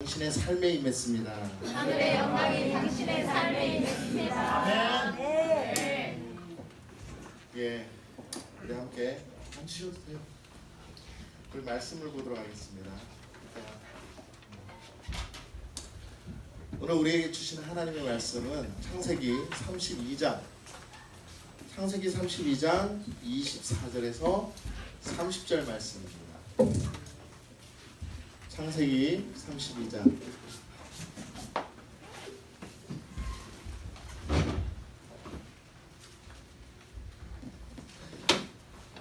당신의 삶에 임했습니다. 하늘의 영광이 당신의 삶에 임했습니다. 아멘. 예, 우리 함께 앉으셔도 돼요. 우리 말씀을 보도록 하겠습니다. 오늘 우리에게 주신 하나님의 말씀은 창세기 32장 24절에서 30절 말씀입니다. 창세기 32장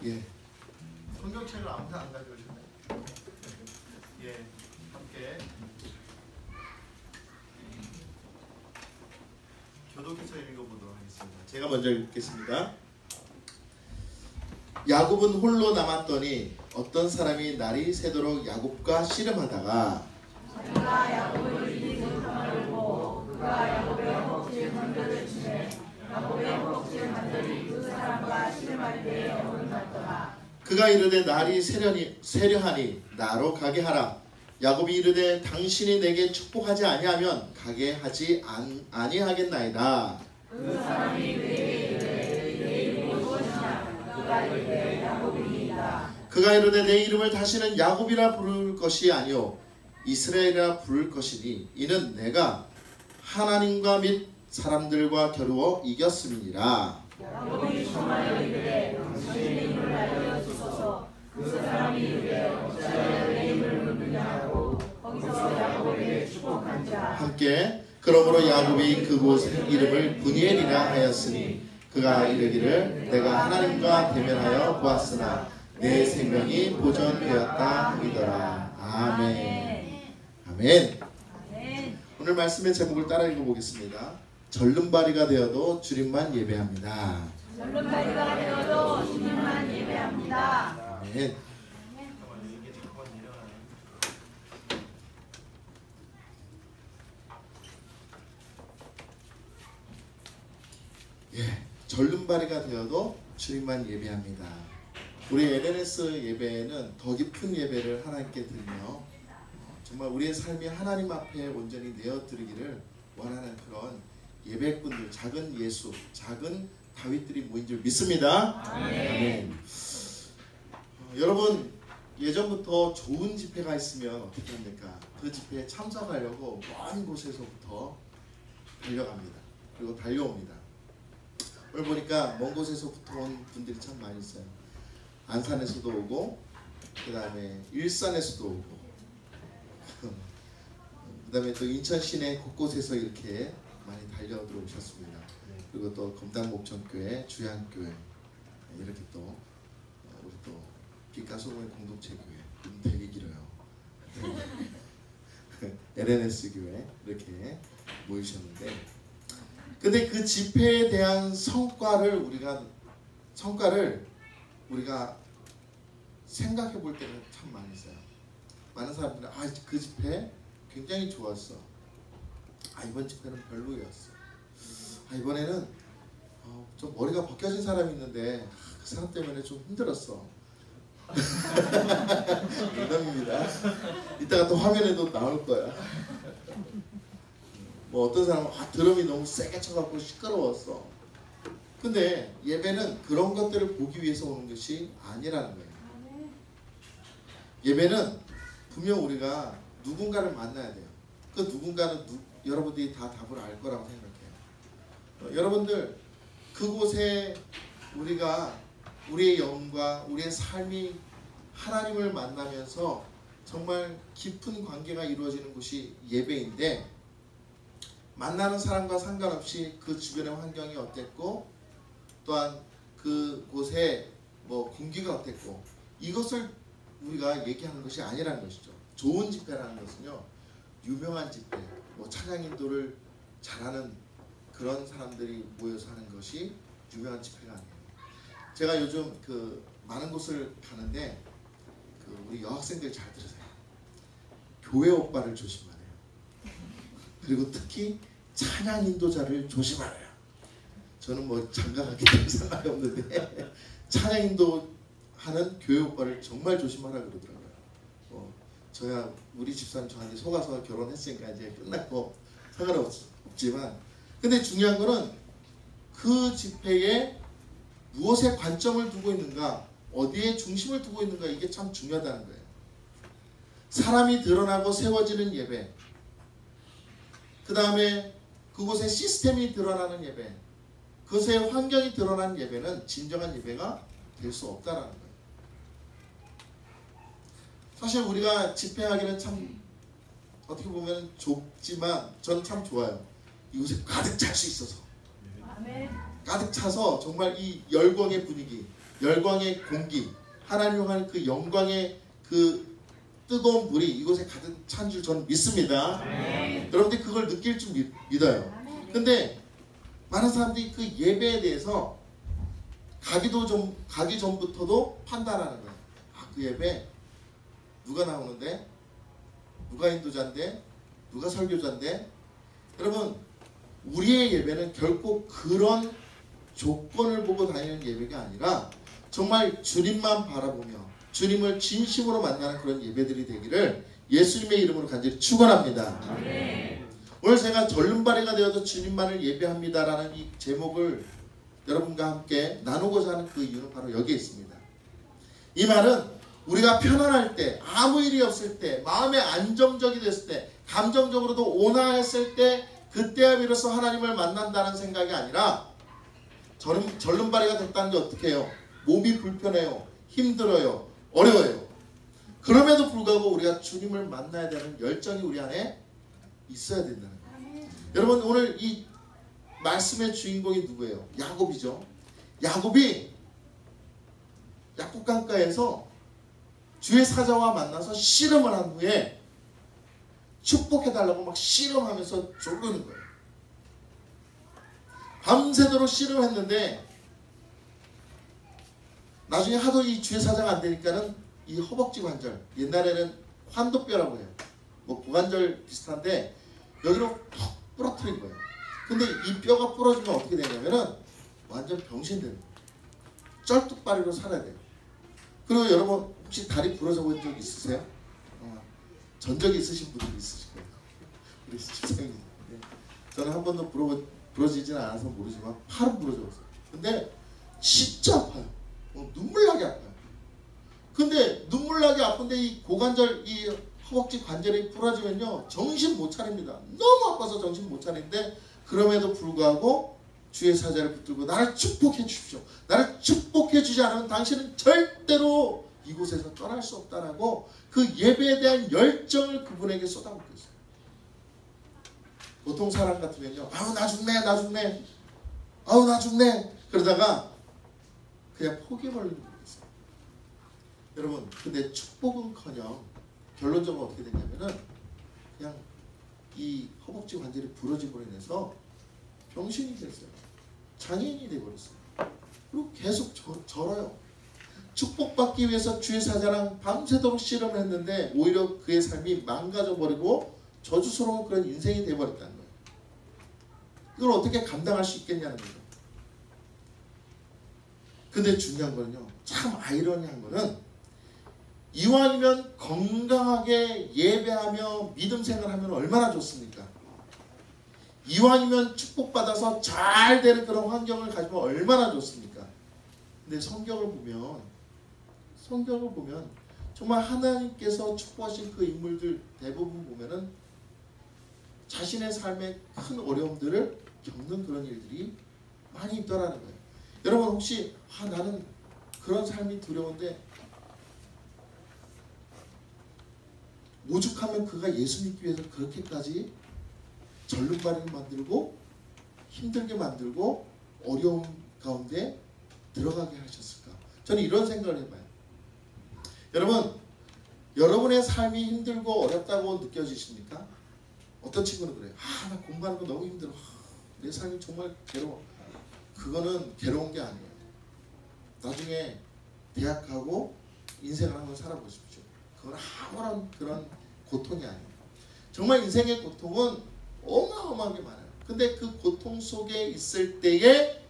예, 성경책을 아무나 안 가져오셨나요? 예, 함께 교독해서 읽어보도록 하겠습니다. 제가 먼저 읽겠습니다. 야곱은 홀로 남았더니 어떤 사람이 날이 새도록 야곱과 씨름하다가 그가 야곱을 이기고 당하고 그가 야곱의 허벅지에 건드를 치매 야곱의 허벅지에 간절히 그 사람과 씨름할 때에 어긋났더라. 그가 이르되 날이 세려하니 나로 가게 하라. 야곱이 이르되 당신이 내게 축복하지 아니하면 가게 하지 아니하겠나이다. 그 사람이 그에게 이르되 내 이름이 무엇이냐. 그가 이르되 야곱이니이다. 그가 이르되 내 이름을 다시는 야곱이라 부를 것이 아니요 이스라엘이라 부를 것이니 이는 내가 하나님과 및 사람들과 겨루어 이겼음이니라. 야곱이 청하여 이르되 당신의 이름을 알려주소서. 그 사람이 이르되 어찌하여 내 이름을 묻느냐 하고 거기서 야곱에게 축복한자. 함께 그러므로 야곱이 그곳 이름을 브니엘이라 하였으니 그가 이르기를 내가 하나님과 대면하여 보았으나 내 생명이 보존되었다 하더라. 아멘. 아멘. 오늘 말씀의 제목을 따라 읽어보겠습니다. 절름발이가 되어도 주님만 예배합니다. 절름발이가 되어도 주님만 예배합니다. 아멘. 예, 절름발이가 되어도 주님만 예배합니다. 우리 에베네스 예배는 더 깊은 예배를 하나님께 드리며 정말 우리의 삶이 하나님 앞에 온전히 내어드리기를 원하는 그런 예배꾼들, 작은 예수, 작은 다윗들이 모인 줄 믿습니다. 아멘. 여러분 예전부터 좋은 집회가 있으면 어떻게 합니까? 그 집회에 참석하려고 먼 곳에서부터 달려갑니다. 그리고 달려옵니다. 오늘 보니까 먼 곳에서부터 온 분들이 참 많이 있어요. 안산에서도 오고, 그 다음에 일산에서도 오고, 그 다음에 또 인천 시내 곳곳에서 이렇게 많이 달려 들어오셨습니다. 그리고 또 검단목천교회, 주양교회, 이렇게 또 우리 또 빛가소금의 공동체 교회, 되게 길어요. LNS 교회 이렇게 모이셨는데, 근데 그 집회에 대한 성과를 우리가 생각해 볼 때는 참 많이 있어요. 많은 사람들은 그 집회 굉장히 좋았어. 이번 집회는 별로였어. 이번에는 좀 머리가 벗겨진 사람이 있는데 그 사람 때문에 좀 힘들었어. 농담입니다. 이따가 또 화면에도 나올 거야. 뭐 어떤 사람은 드럼이 너무 세게 쳐갖고 시끄러웠어. 근데 예배는 그런 것들을 보기 위해서 오는 것이 아니라는 거예요. 예배는 분명 우리가 누군가를 만나야 돼요. 그 누군가는 여러분들이 다 답을 알 거라고 생각해요. 여러분들 그곳에 우리가 우리의 영과 우리의 삶이 하나님을 만나면서 정말 깊은 관계가 이루어지는 곳이 예배인데, 만나는 사람과 상관없이 그 주변의 환경이 어땠고 또한 그곳에 뭐 공기가 어땠고 이것을 우리가 얘기하는 것이 아니라는 것이죠. 좋은 집회라는 것은요, 유명한 집회, 뭐 찬양 인도를 잘하는 그런 사람들이 모여서 하는 것이 유명한 집회가 아니에요. 제가 요즘 많은 곳을 가는데 우리 여학생들 잘 들으세요. 교회 오빠를 조심하래요. 그리고 특히 찬양 인도자를 조심하래요. 저는 뭐 장가갔기 때문에 상관이 없는데 찬양 인도하는 교회 오빠를 정말 조심하라 그러더라고요. 저야 우리 집사는 저한테 속아서 결혼했으니까 이제 끝났고 상관없지만, 근데 중요한 거는 그 집회에 무엇에 관점을 두고 있는가, 어디에 중심을 두고 있는가, 이게 참 중요하다는 거예요. 사람이 드러나고 세워지는 예배, 그 다음에 그곳에 시스템이 드러나는 예배, 그것의 환경이 드러나는 예배는 진정한 예배가 될 수 없다라는 거예요. 사실 우리가 집회하기는 참 어떻게 보면 좁지만 저는 참 좋아요. 이곳에 가득 찰 수 있어서. 아멘. 가득 차서 정말 이 열광의 분위기, 열광의 공기, 하나님을 하는 그 영광의 그 뜨거운 불이 이곳에 가득 찬 줄 저는 믿습니다. 여러분들이 그걸 느낄 줄 믿어요. 근데 많은 사람들이 그 예배에 대해서 가기 전부터도 판단하는 거예요. 아, 그 예배 누가 나오는데? 누가 인도자인데? 누가 설교자인데? 여러분, 우리의 예배는 결코 그런 조건을 보고 다니는 예배가 아니라 정말 주님만 바라보며 주님을 진심으로 만나는 그런 예배들이 되기를 예수님의 이름으로 간절히 축원합니다. 오늘 제가 절름발이가 되어서 주님만을 예배합니다라는 이 제목을 여러분과 함께 나누고자 하는 그 이유는 바로 여기에 있습니다. 이 말은 우리가 편안할 때, 아무 일이 없을 때, 마음에 안정적이 됐을 때, 감정적으로도 온화했을 때, 그때야 비로소 하나님을 만난다는 생각이 아니라 절름발이가 됐다는 게 어떻게 해요? 몸이 불편해요. 힘들어요. 어려워요. 그럼에도 불구하고 우리가 주님을 만나야 되는 열정이 우리 안에 있어야 된다는 거예요. 여러분, 오늘 이 말씀의 주인공이 누구예요? 야곱이죠. 야곱이 약국강가에서 주의 사자와 만나서 씨름을 한 후에 축복해달라고 막 씨름하면서 조르는 거예요. 밤새도록 씨름했는데 나중에 하도 이 주의 사자가 안 되니까는 이 허벅지 관절, 옛날에는 환도뼈라고 해요. 뭐 고관절 비슷한데 여기로 턱 부러뜨린 거예요. 근데 이 뼈가 부러지면 어떻게 되냐면은 완전 병신되는 거예요. 쩔뚝발이로 살아야 돼요. 그리고 여러분 혹시 다리 부러져 본 적 있으세요? 전적이 있으신 분들이 있으실 거예요. 우리 집사님. 저는 한 번도 부러지진 않아서 모르지만 팔은 부러졌어요. 근데 진짜 아파요. 눈물나게 아파요. 근데 눈물나게 아픈데 이 고관절, 이 허벅지 관절이 부러지면요 정신 못 차립니다. 너무 아파서 정신 못 차리는데 그럼에도 불구하고 주의 사자를 붙들고 나를 축복해 주십시오. 나를 축복해 주지 않으면 당신은 절대로 이곳에서 떠날 수 없다라고 그 예배에 대한 열정을 그분에게 쏟아붓고 있어요. 보통 사람 같으면요, 아우 나 죽네, 아우 나 죽네, 그러다가 그냥 포기해버리는 분이 있어요. 여러분, 근데 축복은커녕 결론적으로 어떻게 됐냐면은 그냥 이 허벅지 관절이 부러짐으로 인해서 병신이 됐어요. 장애인이 돼버렸어요. 그리고 계속 절어요. 축복받기 위해서 주의 사자랑 밤새도록 씨름을 했는데 오히려 그의 삶이 망가져버리고 저주스러운 그런 인생이 돼버렸다는 거예요. 이걸 어떻게 감당할 수 있겠냐는 거죠. 근데 중요한 거는요, 참 아이러니한 거는 이왕이면 건강하게 예배하며 믿음 생활하면 얼마나 좋습니까? 이왕이면 축복받아서 잘 되는 그런 환경을 가지면 얼마나 좋습니까? 근데 성경을 보면 정말 하나님께서 축복하신 그 인물들 대부분 보면은 자신의 삶에 큰 어려움들을 겪는 그런 일들이 많이 있더라는 거예요. 여러분 혹시 나는 그런 삶이 두려운데, 오죽하면 그가 예수 믿기 위해서 그렇게까지 절름발이를 만들고 힘들게 만들고 어려움 가운데 들어가게 하셨을까? 저는 이런 생각을 해봐요. 여러분, 여러분의 삶이 힘들고 어렵다고 느껴지십니까? 어떤 친구는 그래요. 나 공부하는 거 너무 힘들어. 내 삶이 정말 괴로워. 그거는 괴로운 게 아니에요. 나중에 대학 가고 인생을 한번 살아보십시오. 그건 아무런 그런 고통이 아니에요. 정말 인생의 고통은 어마어마하게 많아요. 근데 그 고통 속에 있을 때에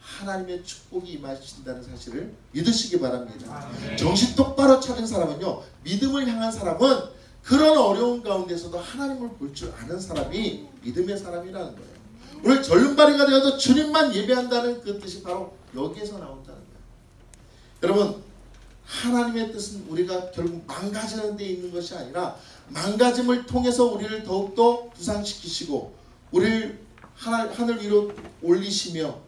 하나님의 축복이 임하신다는 사실을 믿으시기 바랍니다. 정신 똑바로 차린 사람은요, 믿음을 향한 사람은 그런 어려운 가운데서도 하나님을 볼 줄 아는 사람이 믿음의 사람이라는 거예요. 오늘 절름발이가 되어서 주님만 예배한다는 그 뜻이 바로 여기에서 나온다는 거예요. 여러분, 하나님의 뜻은 우리가 결국 망가지는 데 있는 것이 아니라 망가짐을 통해서 우리를 더욱더 부상시키시고 우리를 하늘 위로 올리시며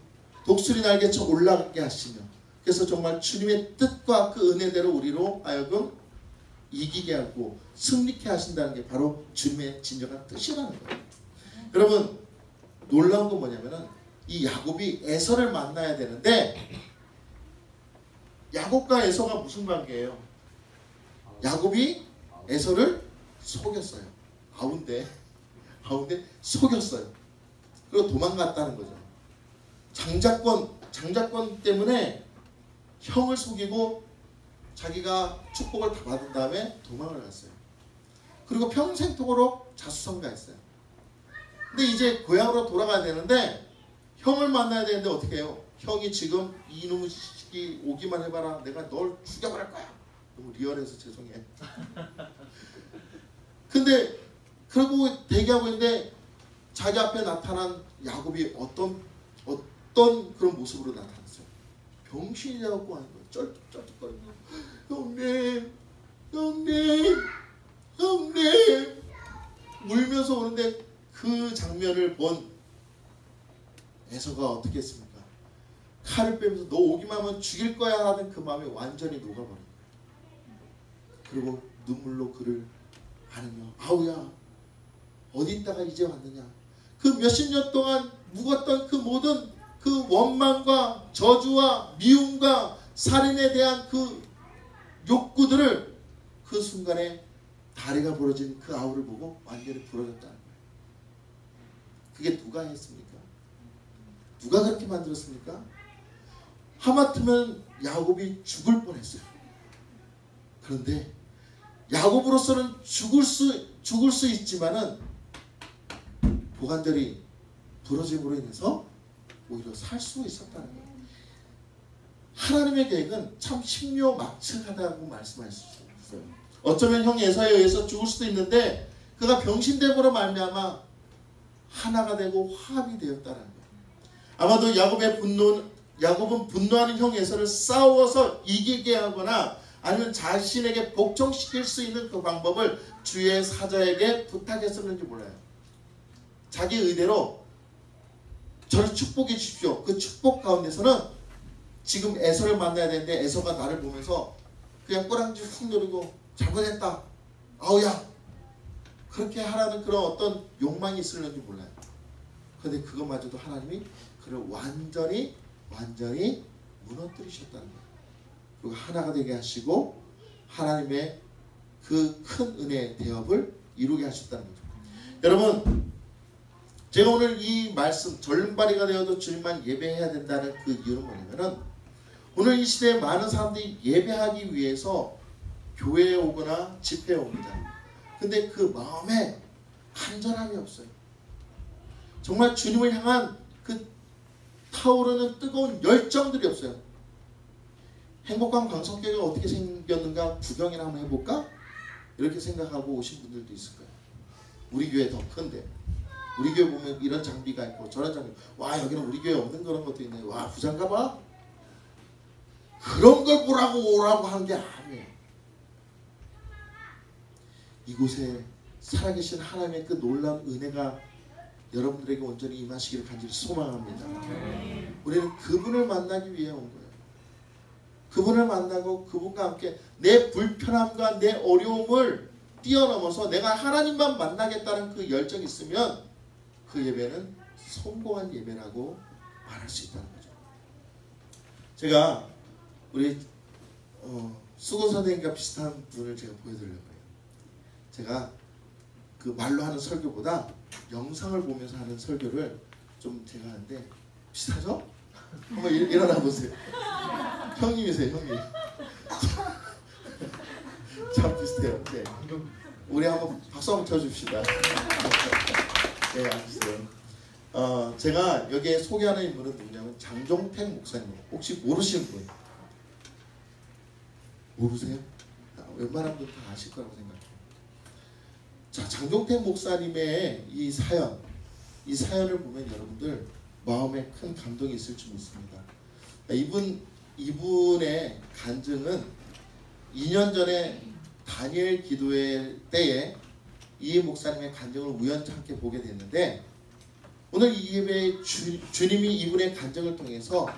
독수리 날개쳐 올라가게 하시며, 그래서 정말 주님의 뜻과 그 은혜대로 우리로 하여금 이기게 하고 승리케 하신다는 게 바로 주님의 진정한 뜻이라는 거예요. 여러분, 놀라운 건 뭐냐면은 이 야곱이 에서를 만나야 되는데 야곱과 에서가 무슨 관계예요? 야곱이 에서를 속였어요. 아운데 속였어요. 그리고 도망갔다는 거죠. 장자권 때문에 형을 속이고 자기가 축복을 다 받은 다음에 도망을 갔어요. 그리고 평생토록 자수성가했어요. 근데 이제 고향으로 돌아가야 되는데 형을 만나야 되는데 어떻게 해요? 형이 지금 이놈의 시기 오기만 해봐라, 내가 널 죽여버릴 거야. 너무 리얼해서 죄송해. 근데 그러고 대기하고 있는데 자기 앞에 나타난 야곱이 어떤 그런 모습으로 나타났어요. 병신이 되어갖고 하는 거예요. 쩔뚝쩔뚝거리고 형님 울면서 오는데 그 장면을 본 에서가 어떻게 했습니까? 칼을 빼면서 너 오기만 하면 죽일 거야 하는 그 마음이 완전히 녹아버린 거예요. 그리고 눈물로 그를 안으며 아우야 어디 있다가 이제 왔느냐. 그 몇십 년 동안 묵었던 그 모든 그 원망과 저주와 미움과 살인에 대한 그 욕구들을 그 순간에 다리가 부러진 그 아우를 보고 완전히 부러졌다는 거예요. 그게 누가 했습니까? 누가 그렇게 만들었습니까? 하마터면 야곱이 죽을 뻔했어요. 그런데 야곱으로서는 죽을 수 있지만은 보관절이 부러짐으로 인해서 오히려 살 수 있었다는 거예요. 하나님의 계획은 참 신묘막측하다고 말씀하셨어요. 어쩌면 형 에서에 의해서 죽을 수도 있는데 그가 병신됨으로 말미암아 하나가 되고 화합이 되었다는 거예요. 아마도 야곱은 분노하는 형 에서를 싸워서 이기게 하거나 아니면 자신에게 복종시킬 수 있는 그 방법을 주의 사자에게 부탁했었는지 몰라요. 자기 의대로 저를 축복해 주십시오. 그 축복 가운데서는 지금 에서를 만나야 되는데 에서가 나를 보면서 그냥 꼬랑지 훅 노리고 잘못했다. 아우야. 그렇게 하라는 그런 어떤 욕망이 있을는지 몰라요. 그런데 그것마저도 하나님이 그를 완전히 무너뜨리셨다는 거예요. 그리고 하나가 되게 하시고 하나님의 그 큰 은혜의 대업을 이루게 하셨다는 거죠. 여러분, 제가 오늘 이 말씀 절름발이가 되어도 주님만 예배해야 된다는 그 이유는 뭐냐면은 오늘 이 시대에 많은 사람들이 예배하기 위해서 교회에 오거나 집회에 옵니다. 근데 그 마음에 간절함이 없어요. 정말 주님을 향한 그 타오르는 뜨거운 열정들이 없어요. 행복한 광성교회가 어떻게 생겼는가 구경이나 한번 해볼까? 이렇게 생각하고 오신 분들도 있을 거예요. 우리 교회 더 큰데 우리 교회 보면 이런 장비가 있고 저런 장비, 와 여기는 우리 교회 없는 그런 것도 있네. 와 부자인가 봐. 그런 걸 보라고 오라고 하는 게 아니에요. 이곳에 살아계신 하나님의 그 놀라운 은혜가 여러분들에게 온전히 임하시기를 간절히 소망합니다. 우리는 그분을 만나기 위해 온 거예요. 그분을 만나고 그분과 함께 내 불편함과 내 어려움을 뛰어넘어서 내가 하나님만 만나겠다는 그 열정이 있으면 그 예배는 성공한 예배라고 말할 수 있다는 거죠. 제가 우리 수건 선생님과 비슷한 분을 제가 보여드리려고 해요. 제가 그 말로 하는 설교보다 영상을 보면서 하는 설교를 좀 제가 하는데 비슷하죠? 한번 일어나 보세요. 형님이세요, 형님. 참 비슷해요. 네. 우리 한번 박수 한번 쳐줍시다. 네, 앉으세요. 제가 여기에 소개하는 인물은 누구냐면 장종택 목사님. 혹시 모르시는 분? 모르세요? 웬만한 분 다 아실 거라고 생각해요. 자, 장종택 목사님의 이 사연을 보면 여러분들 마음에 큰 감동이 있을 줄 믿습니다. 이분의 간증은 2년 전에 다니엘 기도회 때에 이 목사님의 간증을 우연찮게 보게 됐는데, 오늘 이 예배에 주님이 이분의 간증을 통해서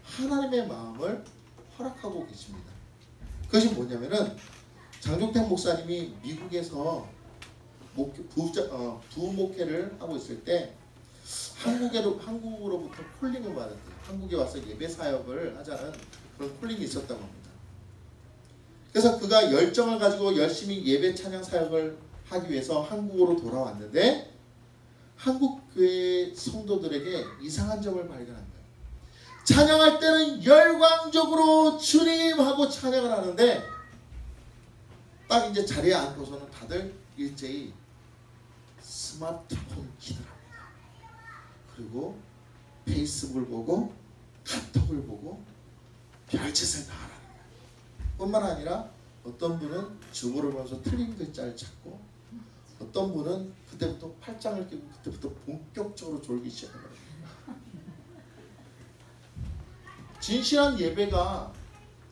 하나님의 마음을 허락하고 계십니다. 그것이 뭐냐면은, 장종택 목사님이 미국에서 부목회를 하고 있을 때 한국으로부터 콜링을 받았대요. 한국에 와서 예배 사역을 하자는 그런 콜링이 있었다고 합니다. 그래서 그가 열정을 가지고 열심히 예배 찬양 사역을 하기 위해서 한국으로 돌아왔는데, 한국 교회 성도들에게 이상한 점을 발견한 거예요. 찬양할 때는 열광적으로 주님 하고 찬양을 하는데, 딱 이제 자리에 앉고서는 다들 일제히 스마트폰 키더랍니다. 그리고 페이스북을 보고 카톡을 보고 별짓을 다 하라는 거예요. 뿐만 아니라 어떤 분은 주보를 보면서 틀린 글자를 찾고, 어떤 분은 그때부터 팔짱을 끼고 그때부터 본격적으로 졸기 시작한 거예요. 진실한 예배가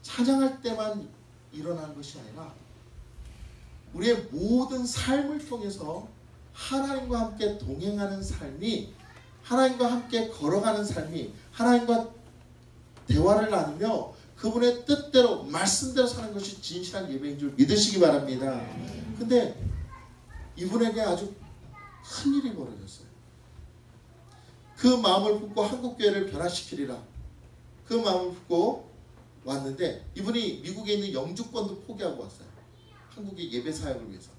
찬양할 때만 일어나는 것이 아니라 우리의 모든 삶을 통해서 하나님과 함께 동행하는 삶이, 하나님과 함께 걸어가는 삶이, 하나님과 대화를 나누며 그분의 뜻대로 말씀대로 사는 것이 진실한 예배인 줄 믿으시기 바랍니다. 근데 이분에게 아주 큰 일이 벌어졌어요. 그 마음을 품고 한국교회를 변화시키리라, 그 마음을 품고 왔는데, 이분이 미국에 있는 영주권도 포기하고 왔어요. 한국의 예배 사역을 위해서.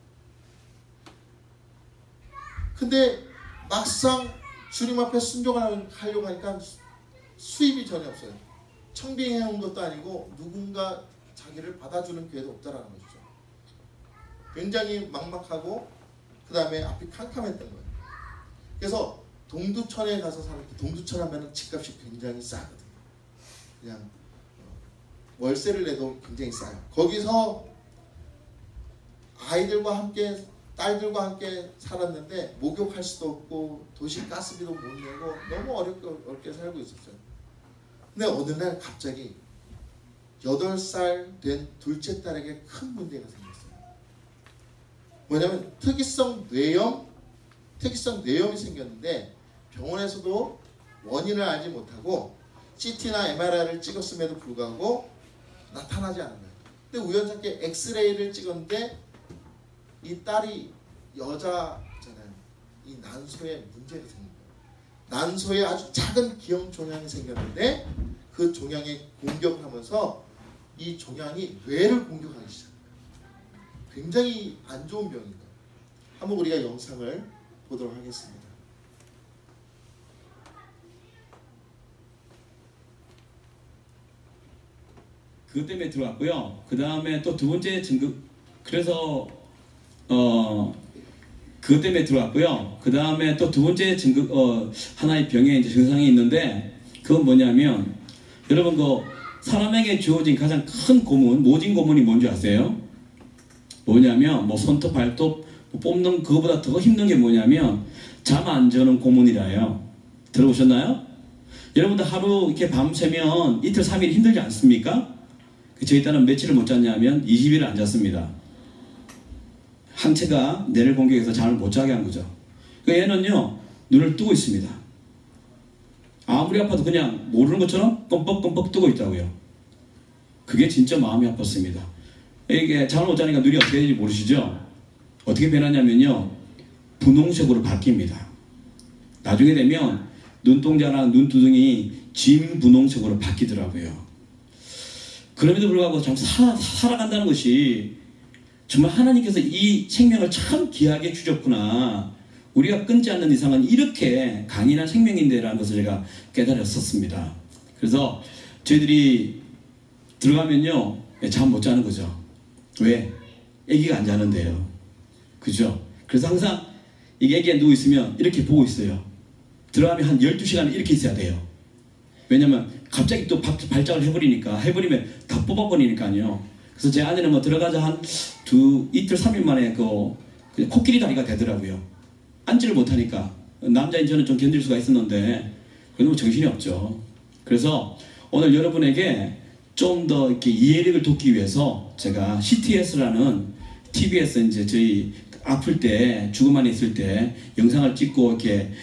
근데 막상 주님 앞에 순종을 하려고 하니까 수입이 전혀 없어요. 청빙해온 것도 아니고 누군가 자기를 받아주는 교회도 없다라는 것이죠. 굉장히 막막하고 그 다음에 앞이 캄캄했던 거예요. 그래서 동두천에 가서 사는데, 동두천 하면 집값이 굉장히 싸거든요. 그냥 월세를 내도 굉장히 싸요. 거기서 아이들과 함께, 딸들과 함께 살았는데 목욕할 수도 없고 도시 가스비도 못 내고 너무 어렵게 살고 있었어요. 근데 어느 날 갑자기 8살 된 둘째 딸에게 큰 문제가 생겼어요. 뭐냐면 특이성 뇌염이 생겼는데, 병원에서도 원인을 알지 못하고 CT나 MRI를 찍었음에도 불구하고 나타나지 않은 거예요. 근데 우연찮게 엑스레이를 찍었는데 이 딸이 여자잖아요. 이 난소에 문제가 생긴 거예요. 난소에 아주 작은 기형 종양이 생겼는데, 그 종양이 공격하면서 이 종양이 뇌를 공격하기 시작해요. 굉장히 안 좋은 병인 거예요. 한번 우리가 영상을 보도록 하겠습니다. 그것 때문에 들어왔고요. 그 다음에 또 두 번째 증급, 그래서 그것 때문에 들어왔고요. 그 다음에 또 두 번째 증급, 하나의 병의 이제 증상이 있는데, 그건 뭐냐면, 여러분 그 사람에게 주어진 가장 큰 고문, 모진 고문이 뭔지 아세요? 뭐냐면 뭐 손톱, 발톱 뽑는 그거보다 더 힘든 게 뭐냐면 잠 안 자는 고문이라요. 들어보셨나요? 여러분들 하루 이렇게 밤새면 이틀 3일 힘들지 않습니까? 저희 딸은 며칠을 못 잤냐면 20일을 안 잤습니다. 항체가 뇌를 공격해서 잠을 못 자게 한 거죠. 얘는요, 눈을 뜨고 있습니다. 아무리 아파도 그냥 모르는 것처럼 껌뻑껌뻑 뜨고 있다고요. 그게 진짜 마음이 아팠습니다. 이게 잠을 못 자니까 눈이 어떻게 되는지 모르시죠? 어떻게 변하냐면요, 분홍색으로 바뀝니다. 나중에 되면 눈동자랑 눈두덩이 진 분홍색으로 바뀌더라고요. 그럼에도 불구하고 참 살아간다는 것이 정말 하나님께서 이 생명을 참 귀하게 주셨구나. 우리가 끊지 않는 이상은 이렇게 강인한 생명인데라는 것을 제가 깨달았었습니다. 그래서 저희들이 들어가면요, 잠 못 자는 거죠. 왜? 아기가 안 자는데요. 그죠? 그래서 항상 이게 아기가 누워있으면 이렇게 보고 있어요. 들어가면 한 12시간 이렇게 있어야 돼요. 왜냐면 갑자기 또 발작을 해버리면 다 뽑아버리니까요. 그래서 제 아내는 뭐 들어가자 한 이틀 3일 만에 그 코끼리 다리가 되더라고요. 앉지를 못하니까. 남자인 저는 좀 견딜 수가 있었는데 너무 정신이 없죠. 그래서 오늘 여러분에게 좀 더 이렇게 이해력을 돕기 위해서 제가 CTS라는 TV에서 이제 저희 아플 때, 죽음 안에 있을 때 영상을 찍고 이렇게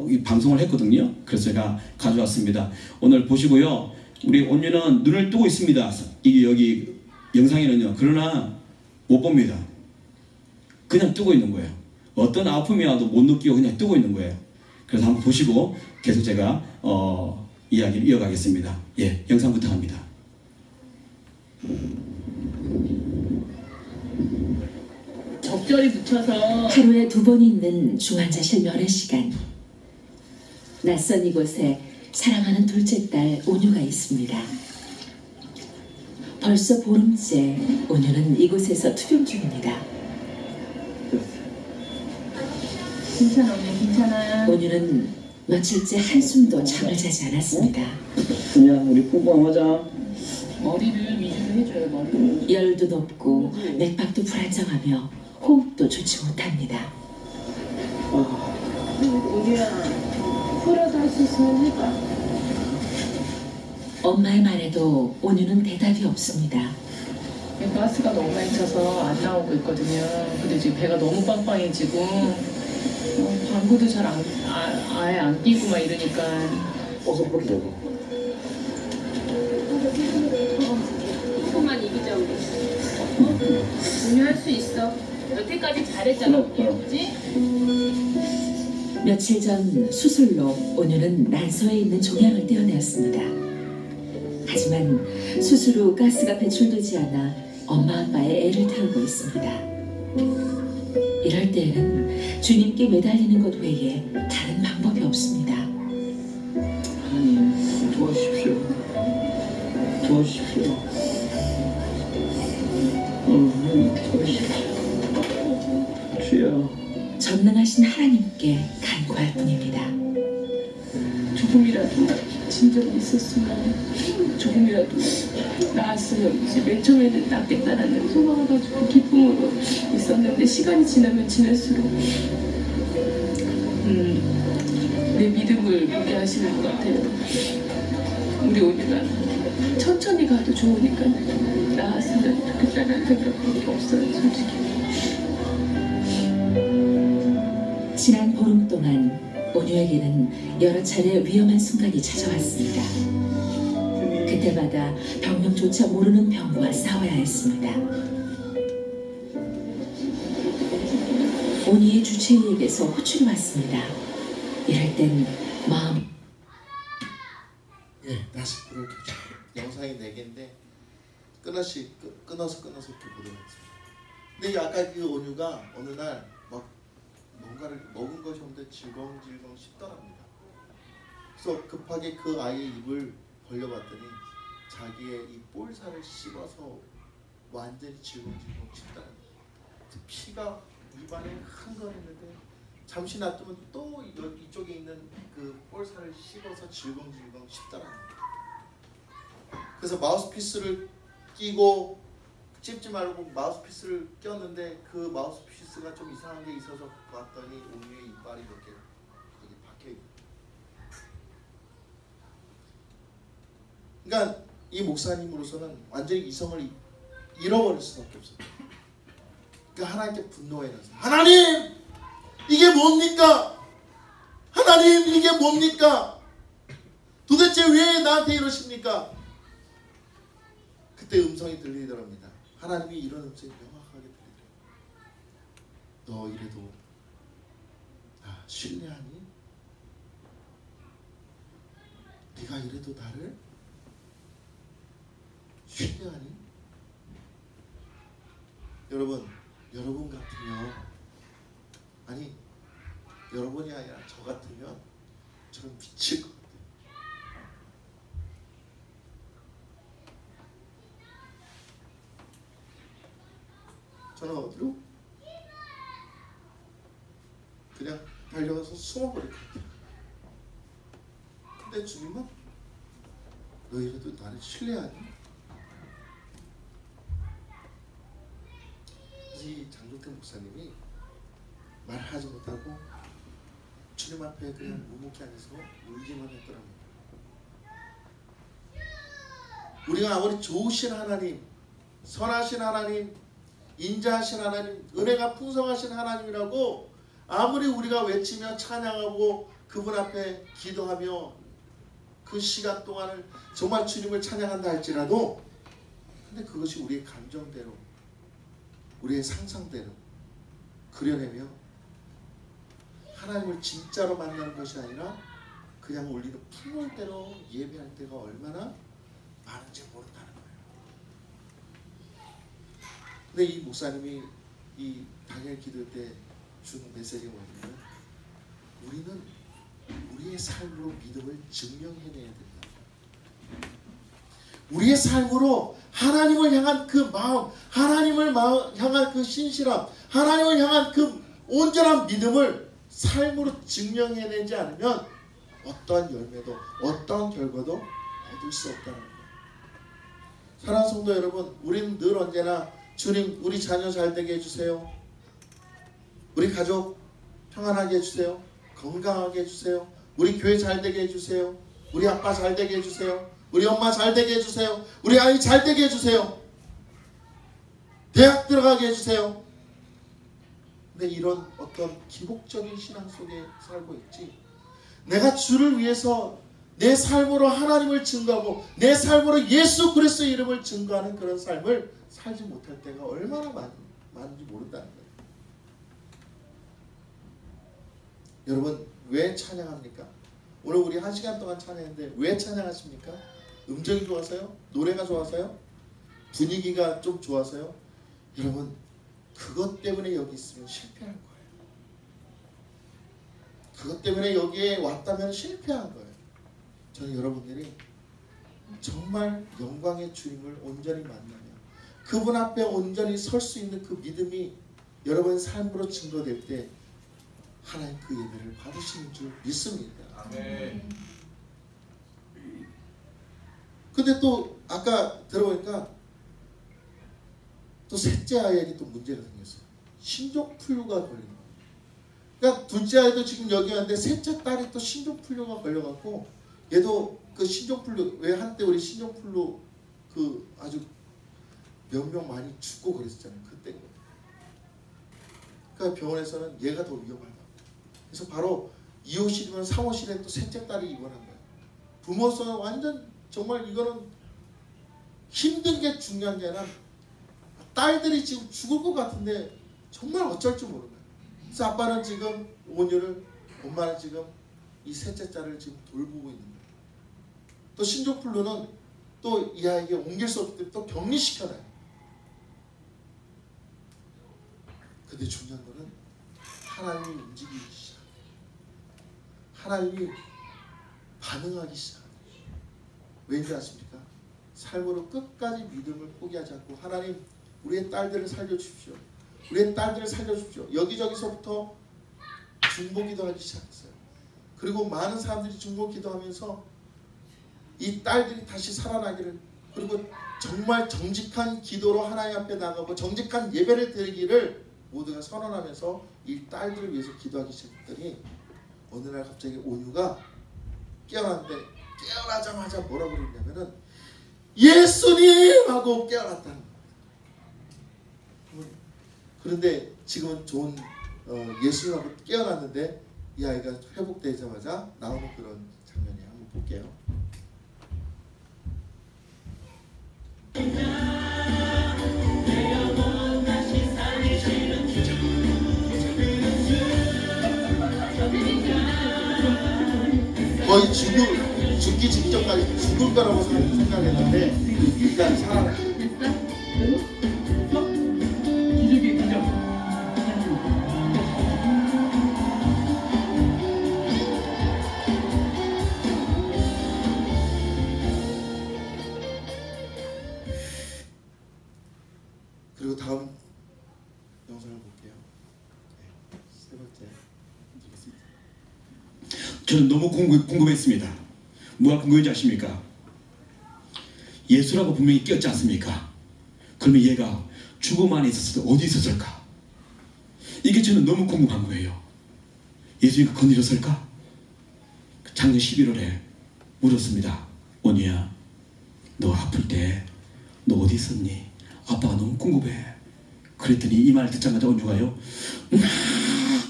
이 방송을 했거든요. 그래서 제가 가져왔습니다. 오늘 보시고요. 우리 온유는 눈을 뜨고 있습니다. 이게 여기 영상에는요. 그러나 못 봅니다. 그냥 뜨고 있는 거예요. 어떤 아픔이 와도 못 느끼고 그냥 뜨고 있는 거예요. 그래서 한번 보시고 계속 제가 이야기를 이어가겠습니다. 예, 영상 부탁합니다. 적절히 붙여서 하루에 2번 있는 중환자실 면회 시간. 낯선 이곳에 사랑하는 둘째 딸 온유가 있습니다. 벌써 보름째 온유는 이곳에서 투병 중입니다. 괜찮아 언니 괜찮아. 온유는 며칠째 한숨도 잠을 자지 않았습니다. 그냥 우리 뽀뽀하자. 머리를 위주로 해줘요. 머리를. 열도 높고 맥박도 불안정하며 호흡도 좋지 못합니다. 우리야 풀어도 할 수 있으면 해봐. 엄마의 말에도 온유는 대답이 없습니다. 가스가 너무 많이 차서 안 나오고 있거든요. 근데 지금 배가 너무 빵빵해지고 방구도 잘 아예 안 끼고 막 이러니까. 어서 볼게요. 조금만 이기자 우리. 오늘 할 수 있어. 여태까지 잘했잖아. 그지? 며칠 전 수술로 온유는 난소에 있는 종양을 떼어내었습니다. 하지만 수술 후 가스가 배출되지 않아 엄마 아빠의 애를 태우고 있습니다. 이럴 때에는 주님께 매달리는 것 외에 다른 방법이 없습니다. 하나님 도와주십시오. 도와주십시오. 하나님 도와주십시오. 주여. 전능하신 하나님께 간구할 뿐입니다. 조금이라도 진정이 있었으면 조금이라도 나았으면 이제 맨 처음에는 낫겠다라는 소망을 가지고 기쁨으로 있었는데 시간이 지나면 지날수록 내 믿음을 포기하시는 것 같아요. 우리 온유가 천천히 가도 좋으니까 나았으면 좋겠다는 생각밖에 없어요, 솔직히. 지난 보름 동안 온유에게는 여러 차례 위험한 순간이 찾아왔습니다. 그때마다 병명조차 모르는 병과 싸워야 했습니다. 온유의 주치의에게서 호출이 왔습니다. 이럴 땐 마음 예, 다시 불을 켜죠. 영상이 4개인데 끊어서 이렇게 보도록 하겠습니다. 근데 아까 그 온유가 어느 날 막 뭔가를 먹은 것이 없는데 질겅질겅 씹더랍니다. 그래서 급하게 그 아이의 입을 벌려봤더니 자기의 이 볼살을 씹어서 완전히 질겅질겅 씹더랍니다. 피가 입안에 흥건했는데 잠시 놔두면 또 이쪽에 있는 그 볼살을 씹어서 질겅질겅 씹더랍니다. 그래서 마우스피스를 끼고 씹지 말고 마우스피스를 꼈는데 그 마우스피스가 좀 이상한 게 있어서 봤더니 온유의 이빨이 이렇게 여기 박혀있고, 그러니까 이 목사님으로서는 완전히 이성을 잃어버릴 수밖에 없어요. 그러니까 하나님께 분노해서 하나님 이게 뭡니까? 하나님 이게 뭡니까? 도대체 왜 나한테 이러십니까? 그때 음성이 들리더랍니다. 하나님이 이런 음성이 명확하게 들리더랍니다. 너 이래도 나 신뢰하니? 네가 이래도 나를 신뢰하니? 여러분 같으면, 아니 여러분이 아니라 저 같으면 저는 미칠 것 같아요. 저는 어디로? 그냥 달려가서 숨어버릴 것 같아요. 근데 주님은 너 이래도 나를 신뢰하니? 그래서 이 장종태 목사님이 말하지 못하고 주님 앞에 그냥 묵묵히 앉아서 울기만 했더랍니다. 우리가 아무리 좋으신 하나님, 선하신 하나님, 인자하신 하나님, 은혜가 풍성하신 하나님이라고 아무리 우리가 외치며 찬양하고 그분 앞에 기도하며 그 시간 동안을 정말 주님을 찬양한다 할지라도, 근데 그것이 우리의 감정대로, 우리의 상상대로 그려내며 하나님을 진짜로 만나는 것이 아니라 그냥 울리는 풍월대로 예배할 때가 얼마나 많은지 모른다는 거예요. 근데 이 목사님이 이 당일 기도 때 준 메시지가 뭐냐면, 우리는 우리의 삶으로 믿음을 증명해내야 된다. 우리의 삶으로 하나님을 향한 그 마음, 하나님을 향한 그 신실함, 하나님을 향한 그 온전한 믿음을 삶으로 증명해내지 않으면 어떠한 열매도 어떠한 결과도 얻을 수 없다는 거예요. 사랑하는 성도 여러분, 우리는 늘 언제나 주님, 우리 자녀 잘되게 해주세요. 우리 가족 평안하게 해주세요. 건강하게 해주세요. 우리 교회 잘되게 해주세요. 우리 아빠 잘되게 해주세요. 우리 엄마 잘되게 해주세요. 우리 아이 잘되게 해주세요. 대학 들어가게 해주세요. 근데 이런 어떤 기복적인 신앙 속에 살고 있지, 내가 주를 위해서 내 삶으로 하나님을 증거하고 내 삶으로 예수 그리스도의 이름을 증거하는 그런 삶을 살지 못할 때가 얼마나 많은지 모른다는 거예요. 여러분, 왜 찬양합니까? 오늘 우리 1시간 동안 찬양했는데 왜 찬양하십니까? 음정이 좋아서요? 노래가 좋아서요? 분위기가 좀 좋아서요? 여러분, 그것 때문에 여기 있으면 실패할 거예요. 그것 때문에 여기에 왔다면 실패한 거예요. 저는 여러분들이 정말 영광의 주님을 온전히 만나며 그분 앞에 온전히 설 수 있는 그 믿음이 여러분의 삶으로 증거될 때 하나님 그 예배를 받으시는 줄 믿습니다. 아멘. 근데 또 아까 들어보니까 또 셋째 아이에게 또 문제가 생겼어요. 신종플루가 걸린 거예요. 그러니까 둘째 아이도 지금 여기 왔는데 셋째 딸이 또 신종플루가 걸려갖고, 얘도 그 신종플루, 왜 한때 우리 신종플루 그 아주 몇 명 많이 죽고 그랬었잖아요. 그때. 그러니까 병원에서는 얘가 더 위험하다. 그래서 바로 2호실이면 3호실에 또 셋째 딸이 입원한 거예요. 부모로서는 완전 정말 이거는 힘든 게 중요한 게 아니라 딸들이 지금 죽을 것 같은데 정말 어쩔 줄 모르는 거예요. 그래서 아빠는 지금 온유를, 엄마는 지금 이 셋째 딸을 지금 돌보고 있는 거예요. 또 신종플루는 또 이 아이에게 옮길 수 없기 때문에 또 격리시켜놔요. 근데 중요한 거는 하나님이 움직이기 시작, 하나님이 반응하기 시작합니다. 왜인지 아십니까? 삶으로 끝까지 믿음을 포기하지 않고, 하나님 우리의 딸들을 살려주십시오. 우리의 딸들을 살려주십시오. 여기저기서부터 중보기도 하기 시작했어요. 그리고 많은 사람들이 중보기도하면서 이 딸들이 다시 살아나기를, 그리고 정말 정직한 기도로 하나님 앞에 나가고 정직한 예배를 드리기를 모두가 선언하면서 이 딸들을 위해서 기도하기 시작했더니 어느 날 갑자기 온유가 깨어났는데, 깨어나자마자 뭐라고 그랬냐면은 예수님! 하고 깨어났다는 거예요. 그런데 지금은 좋은 예수님하고 깨어났는데 이 아이가 회복되자마자 나오는 그런 장면이 한번 볼게요. 거의 죽기 직전까지 죽을 거라고 생각했는데 일단 살아났어요. 그리고 다음 영상을 볼게요. 네, 세 번째 드리겠습니다. 저는 너무 궁금했습니다. 뭐가 궁금한지 아십니까? 예수라고 분명히 끼었지 않습니까? 그러면 얘가 죽음 안에 있었을 때 어디 있었을까? 이게 저는 너무 궁금한 거예요. 예수님이 그건 일었을까? 작년 11월에 물었습니다. 온유야, 너 아플 때 너 어디 있었니? 아빠가 너무 궁금해. 그랬더니 이 말 듣자마자 온유가요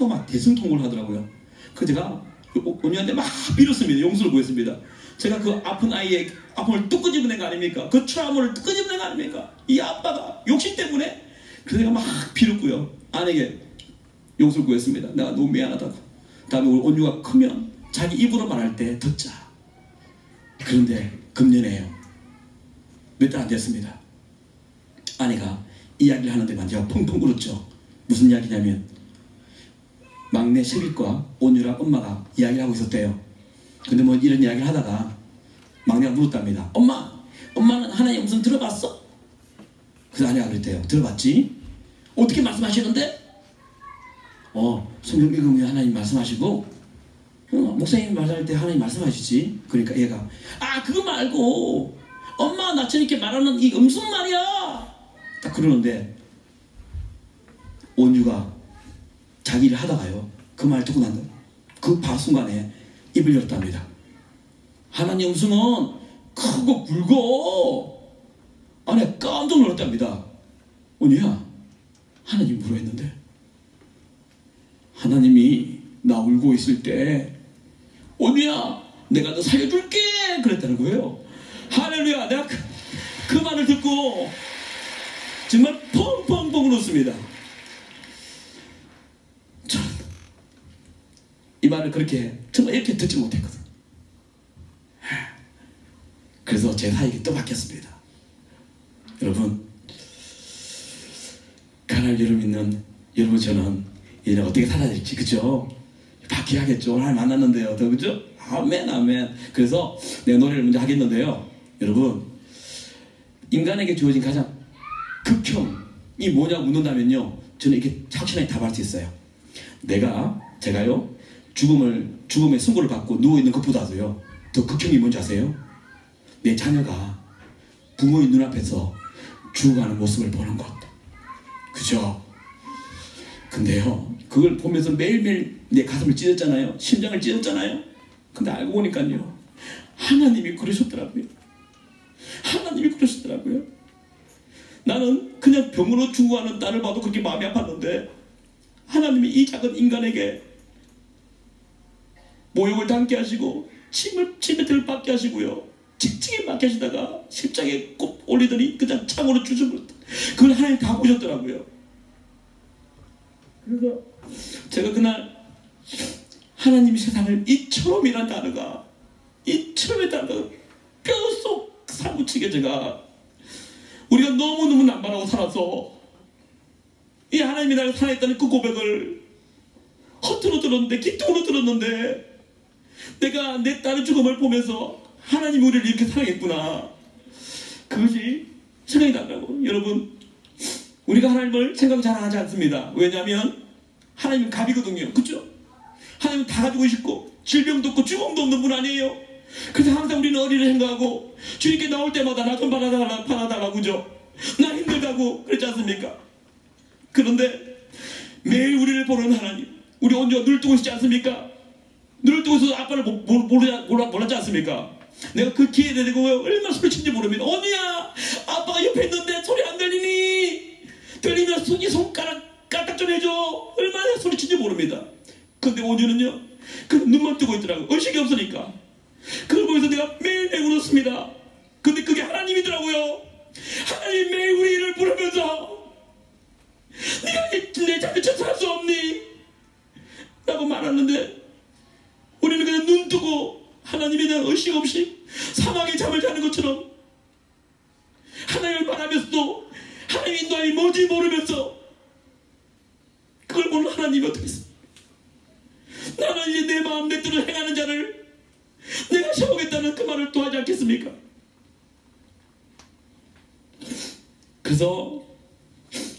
막 대성통곡을 하더라고요. 그래서 제가 온유한테 막 빌었습니다. 용서를 구했습니다. 제가 그 아픈 아이의 아픔을 뚝 끄집어낸 거 아닙니까? 그 트라우마를 뚝 끄집어낸 거 아닙니까? 이 아빠가 욕심 때문에. 그래서 제가 막 빌었고요. 아내에게 용서를 구했습니다. 내가 너무 미안하다고. 다음에 우리 온유가 크면 자기 입으로 말할 때 듣자. 그런데 금년에요. 몇 달 안 됐습니다. 아내가 이야기를 하는데만 제가 펑펑 울었죠. 무슨 이야기냐면 막내 세빛과 온유랑 엄마가 이야기를 하고 있었대요. 근데 뭐 이런 이야기를 하다가 막내가 물었답니다. 엄마는 하나님 음성 들어봤어? 그래서 아내가 그랬대요. 들어봤지? 어떻게 말씀하시는데? 성경 읽으면 하나님 말씀하시고 목사님 말할 때 하나님 말씀하시지. 그러니까 얘가 그거 말고 엄마 나처럼 이렇게 말하는 이 음성 말이야 딱 그러는데 온유가 자기 일을 하다가요 그 말 듣고 난 그 순간에 입을 열었답니다. 하나님 음성은 크고 굵어. 아내 깜짝 놀랐답니다. 온유야, 하나님 뭐라 했는데? 하나님이 나 울고 있을 때 온유야 내가 너 살려줄게 그랬다는 거예요. 할렐루야. 내가 그 말을 듣고 정말 펑펑펑 울었습니다. 저는 이 말을 그렇게 정말 이렇게 듣지 못했거든. 그래서 제 사역이 또 바뀌었습니다. 여러분, 가나를 여름 있는 여러분, 저는 이제 어떻게 살아야 될지, 그죠? 바뀌어야겠죠. 오늘 만났는데요. 그죠? 아멘, 아멘. 그래서 내 노래를 먼저 하겠는데요. 여러분, 인간에게 주어진 가장 극혐이 뭐냐고 묻는다면요. 저는 이렇게 확실하게 답할 수 있어요. 제가요, 죽음의 선고를 받고 누워있는 것보다도요, 더 극혐이 뭔지 아세요? 내 자녀가 부모의 눈앞에서 죽어가는 모습을 보는 것. 그죠? 근데요, 그걸 보면서 매일매일 내 가슴을 찢었잖아요. 심장을 찢었잖아요. 근데 알고 보니까요, 하나님이 그러셨더라고요. 하나님이 그러셨더라고요. 나는 그냥 병으로 죽어가는 딸을 봐도 그렇게 마음이 아팠는데 하나님이 이 작은 인간에게 모욕을 당케 하시고 침뱉을 받게 하시고요, 칙칙이 맞게 하시다가 십자가에 꼭 올리더니 그냥 창으로 주셔버렸다. 그걸 하나님 다 보셨더라고요. 그래서 제가 그날 하나님이 세상을 이처럼이란 단어가, 이처럼의 단어가 뼛속 사무치게 제가, 우리가 너무너무 남발하고 살아서 이 하나님이 나를 사랑했다는 그 고백을 헛으로 들었는데, 기통으로 들었는데, 내가 내 딸의 죽음을 보면서 하나님이 우리를 이렇게 사랑했구나, 그것이 생각이 나더라고. 여러분, 우리가 하나님을 생각 잘 하지 않습니다. 왜냐하면 하나님은 갑이거든요. 그렇죠? 하나님은 다 가지고 싶고 질병도 없고 죽음도 없는 분 아니에요. 그래서 항상 우리는 어리를 생각하고 주님께 나올 때마다 나 좀 받아달라고, 그죠? 나 힘들다고 그랬지 않습니까? 그런데 매일 우리를 보는 하나님, 우리 온유가 눈을 뜨고 있지 않습니까? 눈을 뜨고 있어서 아빠를 몰랐지 않습니까? 내가 그 기회에 대고 얼마나 소리친지 모릅니다. 온유야, 아빠가 옆에 있는데 소리 안 들리니? 들리면 손가락 까딱 좀 해줘. 얼마나 소리친지 모릅니다. 근데 온유는요, 그 눈만 뜨고 있더라고요. 의식이 없으니까. 그걸 보면서 내가 매일매일 울었습니다. 근데 그게 하나님이더라고요. 하나님 매일 우리 이를 부르면서 네가 내 자녀처럼 살 수 없니? 라고 말하는데 우리는 그냥 눈 뜨고 하나님에 대한 의식 없이 사막에 잠을 자는 것처럼 하나님을 바라면서도 하나님의 인도함이 뭔지 모르면서 그걸 보는 하나님이 어떻게 했습니까? 나는 이제 내 마음 내 뜻을 행하는 자를 내가 세우겠다는 그 말을 또 하지 않겠습니까? 그래서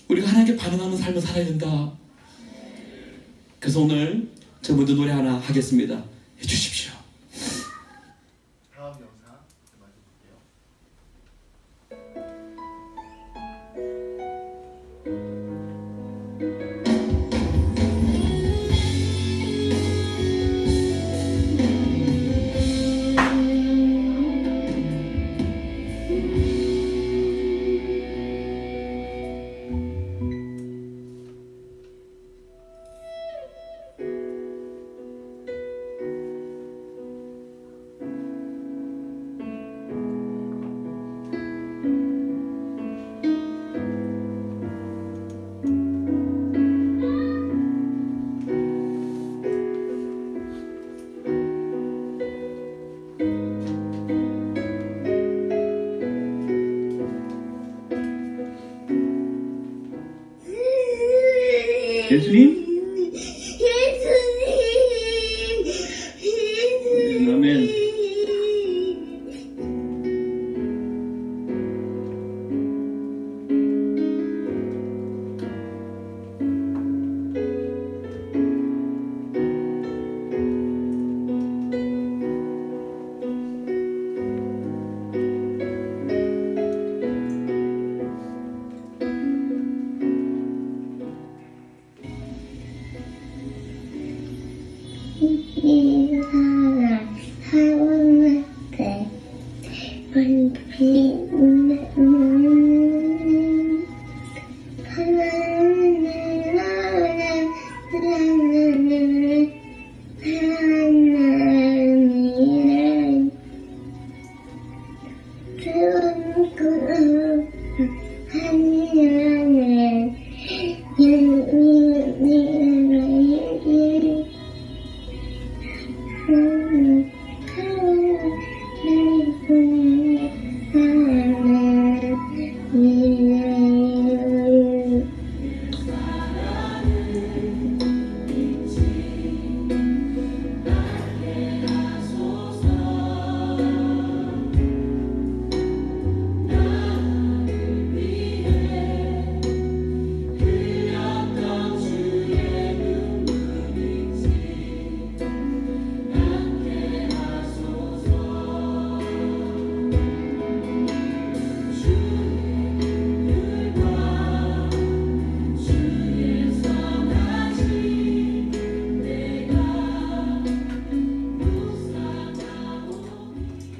우리가 하나님께 반응하는 삶을 살아야 된다. 그래서 오늘 제가 먼저 노래 하나 하겠습니다. 해주십시오. 다음 영상 맞춰볼게요. 예수님? 아멘.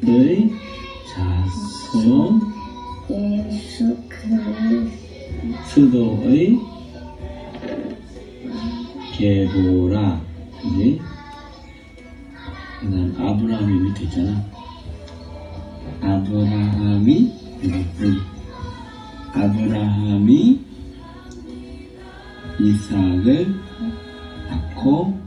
의 자손 예수 그리스도의 계보라. 이제 그다음 아브라함이 밑에 있잖아. 아브라함이 여기 아브라함이 이삭을 낳고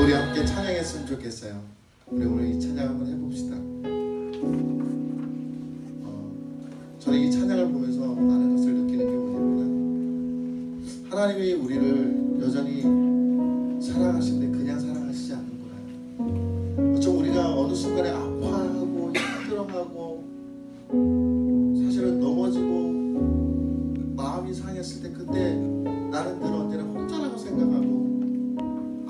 우리 함께 찬양했으면 좋겠어요. 우리 오늘 이 찬양 한번 해봅시다. 저는 이 찬양을 보면서 많은 것을 느끼는 게 뭐냐면 하나님이 우리를 여전히 사랑하시는데 그냥 사랑하시지 않는구나. 어쩜 우리가 어느 순간에 아파하고 힘들어하고 사실은 넘어지고 마음이 상했을 때 그때 나는 늘 언제나 혼자라고 생각하고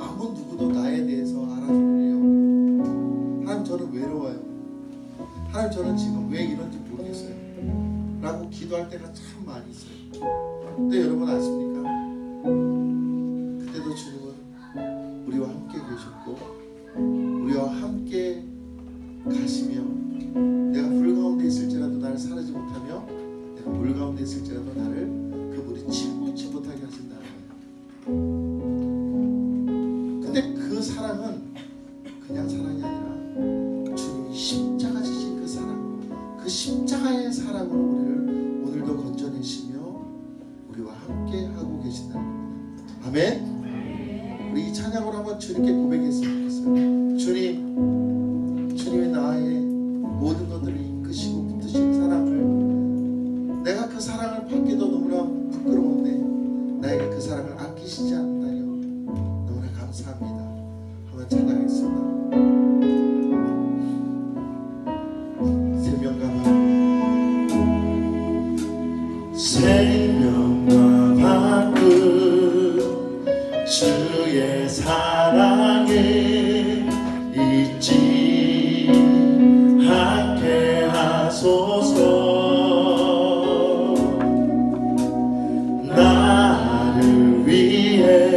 아무 누구도 나에 대해서 알아주는 일이 없고 하나님 저는 외로워요. 하나님 저는 지금 왜 이런지 모르겠어요 라고 기도할 때가 참 많이 있어요. 근데 여러분 아십니까? 그때도 주님은 우리와 함께 계셨고 우리와 함께 가시며 내가 불 가운데 있을지라도 나를 사르지 못하며 내가 물 가운데 있을지라도 나를 그 물이 침몰치 못하게 하신다는 거예요. 근데 그 사랑은 그냥 사랑이 아니라 주님이 십자가 지신 그 사랑, 그 십자가의 사랑으로 우리를 오늘도 건져내시며 우리와 함께 하고 계신다는 겁니다. 아멘. 우리 이 찬양으로 한번 주님께 고백했으면 좋겠어요. 주님, 주님이 나의 모든 것들을 이끄시고 붙드신 사랑을 내가 그 사랑을 받기도 너무나 부끄러운데 나에게 그 사랑을 아끼시지 않는다요. 너무나 감사합니다. 한번 찬양하겠습니다. 생명과 바꾼 주의 사랑을 잊지 않게 하소서. 나를 위해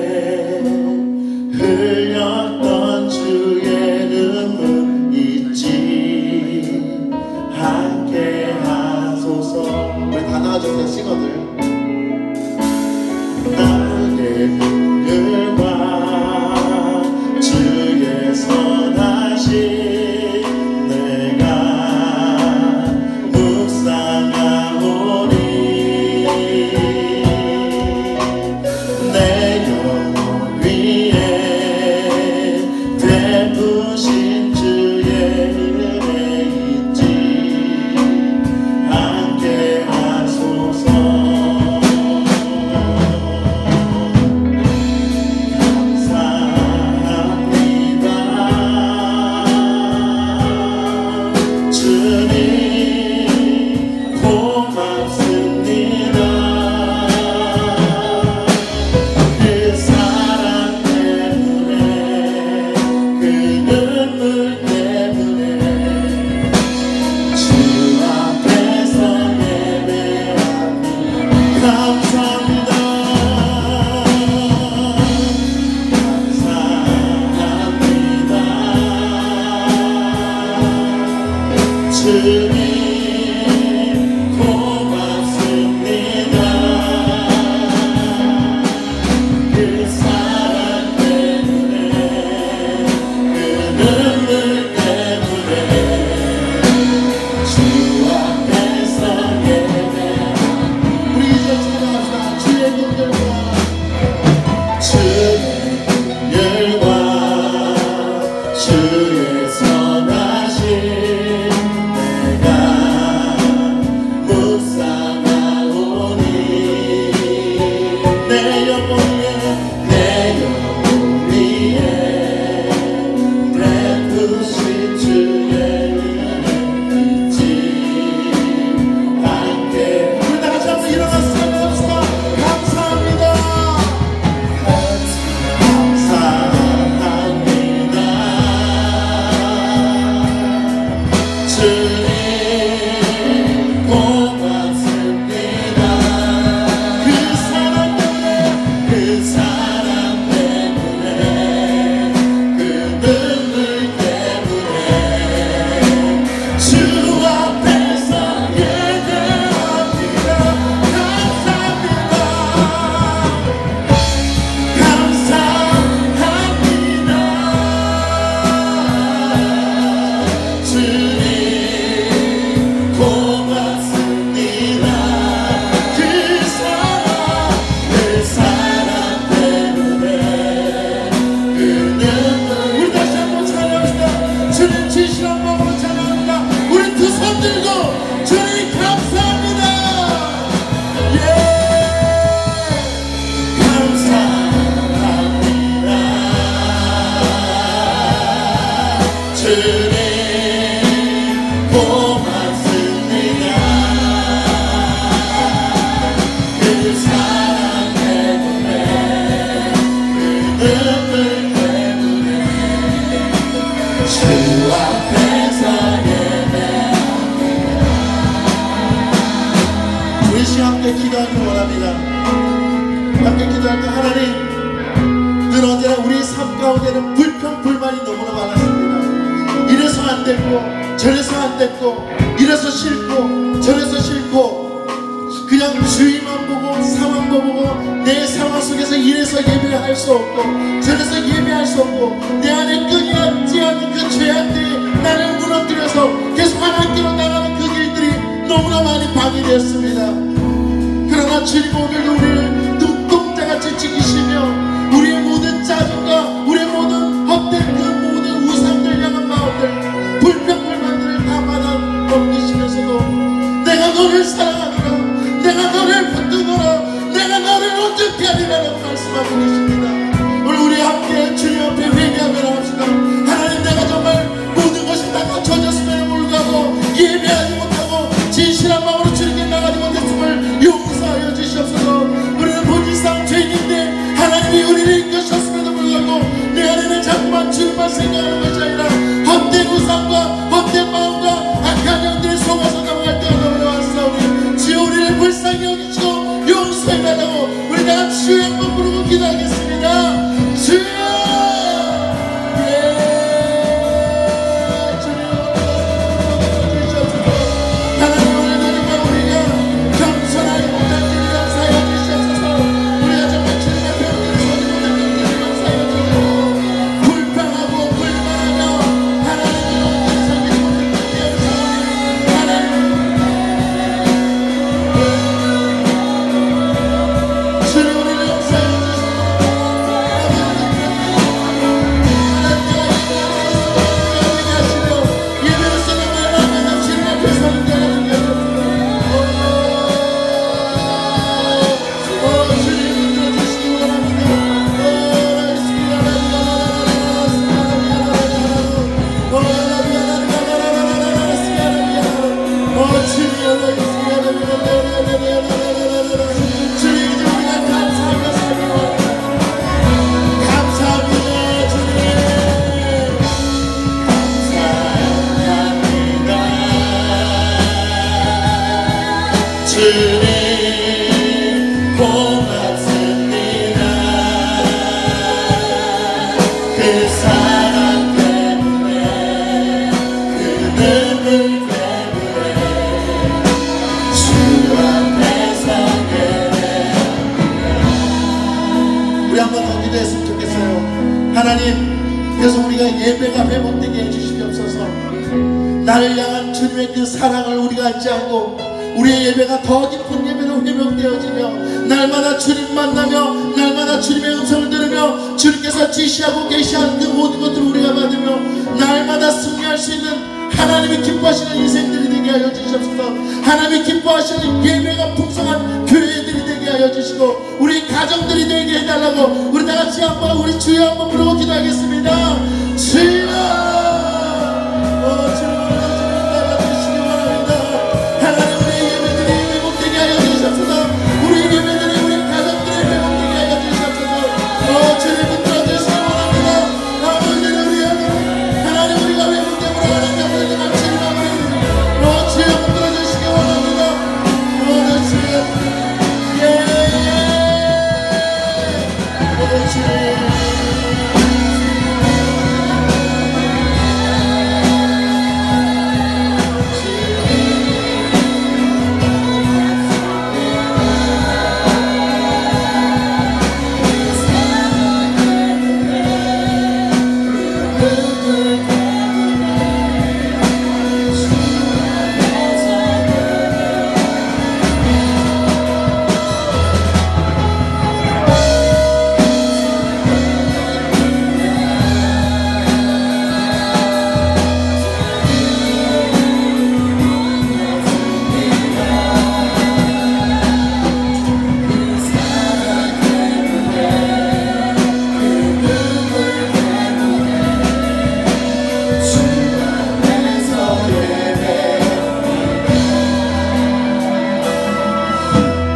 주님 고맙습니다. 그 사랑 때문에 그 눈물 때문에 주 앞에서 예배. 우리 이제 찬양합시다. 주의 긍휼과 주의 열과 주의 선하심 내가 묵상하오니 내 영혼 위에 베푸신 주의 은혜 잊지 않게. 우리 다 같이 한번 일어나서 찬양합시다. 감사합니다. 감사합니다. 주님 고맙습니다. 그 사랑 때문에 그 사랑 때문에 그 눈물 때문에 주 앞에서 예배합니다. 감사합니다. 감사합니다. 주님 고맙습니다. 그 사랑 때문에 그 눈물. 우리 다시 한번 찬양합시다. 주님 진실한 마음으로 찬양합니다. 우리 두 손 들고 주님 감사합니다. 예. 감사합니다. 주님 고맙습니다. 그 사랑 때문에 그 눈물 때문에 주 앞에서 예배합니다. 우리 시간 함께 기도하기 원합니다. 함께 기도할 때 하나님, 늘 언제나 우리 삶 가운데는 불평 불만이 너무나 많았습니다. 이래서 안 됐고 저래서 안 됐고 이래서 싫고 저래서 싫고 그냥 주위만 보고 상황만 보고 내 상황 속에서 이래서 예배할 수 없고 저래서 예배할 수 없고 내 안에 끊이지 않는 그 죄악들이 나를 무너뜨려서 계속 하나님께로 나가는 그 길들이 너무나 많이 방해되었습니다. 그러나 주님 오늘도 우리를 눈동자같이 지키시며 우리의 모든 짜증과 우리의 모든 헛된 그 모든 우상들 향한 마음들 불평불만들을 다 받아 넘기시면서도 내가 너를 사랑하노라, 내가 너를 붙들거라, 내가 너를 어떻게 하리라고 말씀하고 계십니다. 오늘 우리 함께 주님 앞에 회개하며 합시다. 하나님, 내가 정말 모든 것이 다 갖춰졌음에도 불구하고 예배하지 못하고 진실한 마음으로 주님께 나가지 못했음을 용서하여 주시옵소서. 우리는 본질상 죄인인데 하나님이 우리를 이끄셨음에도 불구하고 내 안에는 자꾸만 주님만 생각하는 것이 아니라 헛된 우상과 헛된 마음과 악한 영들이 속아서 넘어갈 때가 너무나 왔사오니 주여 우리를 불쌍히 여기시고 용서해 달라고 우리 다 같이 주여 한번 부르고 기도하겠습니다. 주여! 주님 고맙습니다. 그 사랑 때문에 그 눈물 때문에 하나님, 그래서 우리가 예배가 회복되게 해주시옵소서. 나를 향한 주님의 그 사랑을 우리가 잊지 않고 우리의 예배가 더 깊은 예배로 회복되어지며 날마다 주님 만나며 날마다 주님의 음성을 들으며 주님께서 지시하고 계시하는 그 모든 것들을 우리가 받으며 날마다 승리할 수 있는 하나님이 기뻐하시는 인생들이 되게 하여 주시옵소서. 하나님이 기뻐하시는 예배가 풍성한 교회들이 되게 하여 주시고 우리 가정들이 되게 해달라고 우리 다같이 한번 우리 주여 한번 부르고 기도하겠습니다. 주여,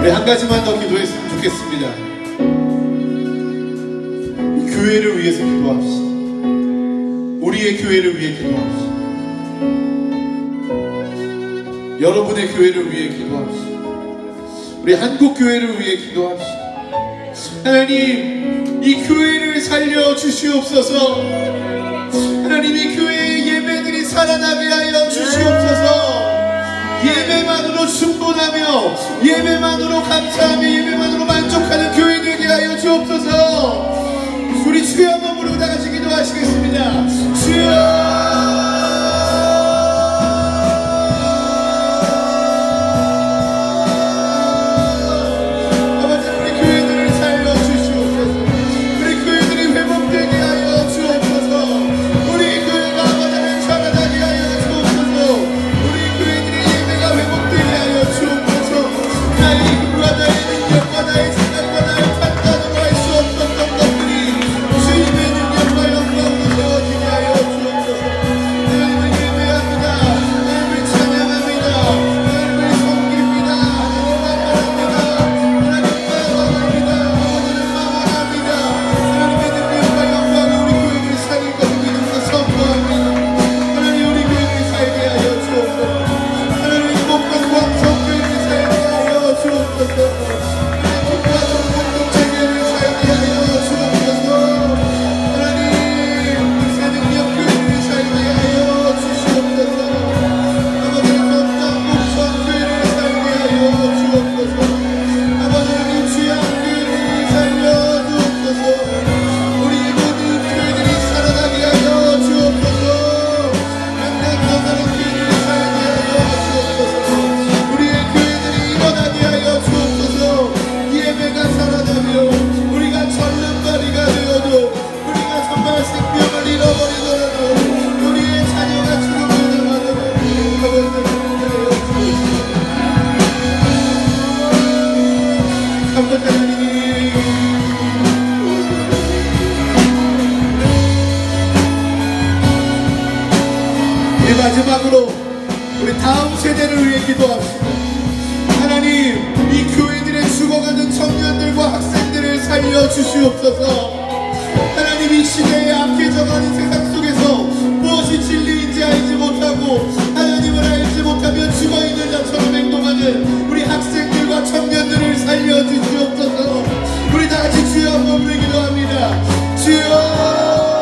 한 가지만 더 기도했으면 좋겠습니다. 교회를 위해서 기도합시다. 우리의 교회를 위해 기도합시다. 여러분의 교회를 위해 기도합시다. 우리 한국 교회를 위해 기도합시다. 하나님, 이 교회를 살려 주시옵소서. 하나님, 이 교회의 예배들이 살아나게 하여 주시옵소서. 예배만으로 충분하며 예배만으로 감사하며 예배만으로 만족하는 교회 되게 하여 주옵소서. 우리 주여 한번 부르고 다 같이 기도하시겠습니다. 주여, 마지막으로 우리 다음 세대를 위해 기도합시다. 하나님, 이 교회들의 죽어가는 청년들과 학생들을 살려주시옵소서. 하나님, 이 시대에 악해져가는 세상 속에서 무엇이 진리인지 알지 못하고 하나님을 알지 못하며 죽어있는 자처럼 행동하는 우리 학생들과 청년들을 살려주시옵소서. 우리 다같이 주여 한번 부르기 기도합니다. 주여,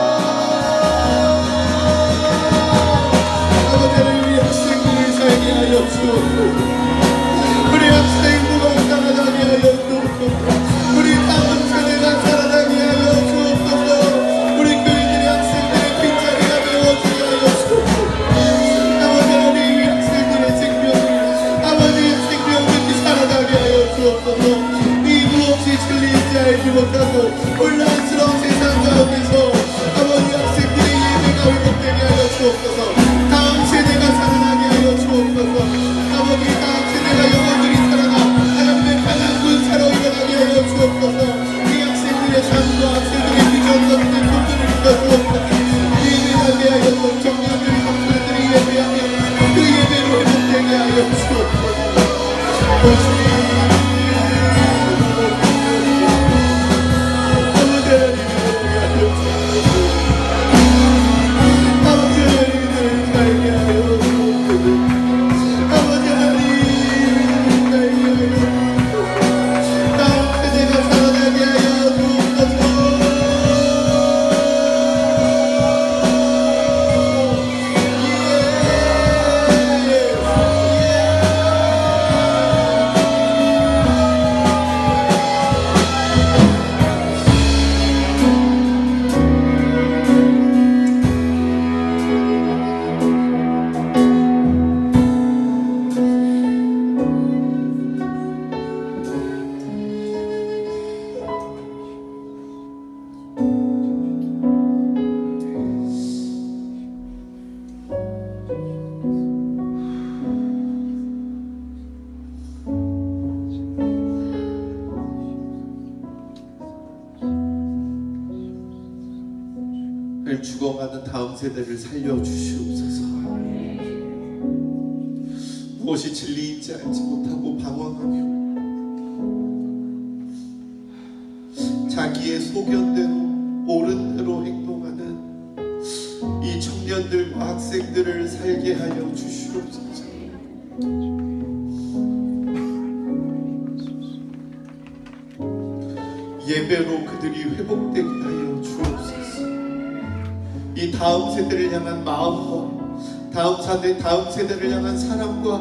우리 학생부가 살아나게 하여 주옵소서. 우리 다음 세대가 살아나게 하여 주옵소서. 우리 죽어가는 다음 세대를 살려주시옵소서. 무엇이 진리인지 알지 못하고 방황하며 자기의 소견대로 옳은 대로 행동하는 이 청년들과 학생들을 살게 하여 주시옵소서. 예배로 그들이 회복되게 하여 주옵소서. 이 다음 세대를 향한 마음과 다음 세대를 향한 사랑과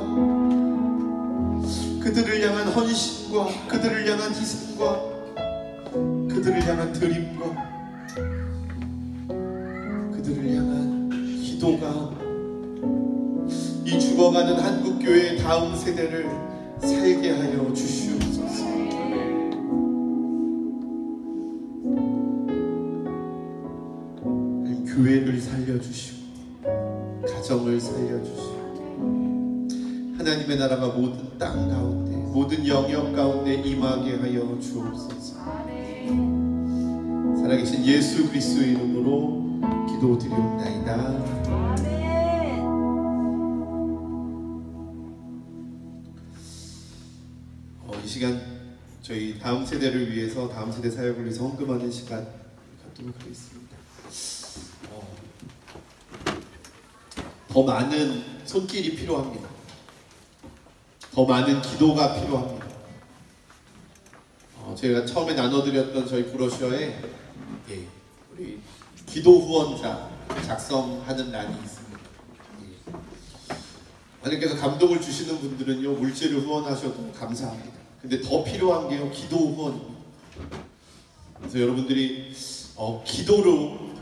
그들을 향한 헌신과 그들을 향한 희생과 그들을 향한 드림과 그들을 향한 기도가 이 죽어가는 한국교회의 다음 세대를 살게 하여 주시옵소서. 교회를 살려주시고 가정을 살려주시고 하나님의 나라가 모든 땅 가운데 모든 영역 가운데 임하게 하여 주옵소서. 살아계신 예수 그리스도의 이름으로 기도드리옵나이다. 이 시간 저희 다음 세대를 위해서 다음 세대 사역을 위해서 헌금하는 시간 갖도록 하겠습니다. 더 많은 손길이 필요합니다. 더 많은 기도가 필요합니다. 제가 처음에 나눠드렸던 저희 브로셔에 우리 기도 후원자 작성하는欄이 있습니다. 하나님께서 감동을 주시는 분들은요 물질을 후원하셔도 감사합니다. 근데 더 필요한 게요 기도 후원입니다. 그래서 여러분들이 기도로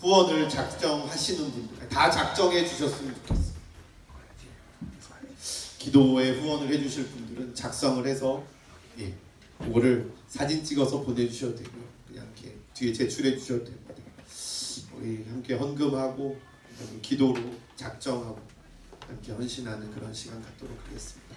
후원을 작정하시는 분들 다 작정해 주셨으면 좋겠어요. 기도에 후원을 해주실 분들은 작성을 해서 그거를 사진 찍어서 보내주셔도 되고요. 그냥 이렇게 뒤에 제출해 주셔도 됩니다. 우리 함께 헌금하고 기도로 작정하고 함께 헌신하는 그런 시간 갖도록 하겠습니다.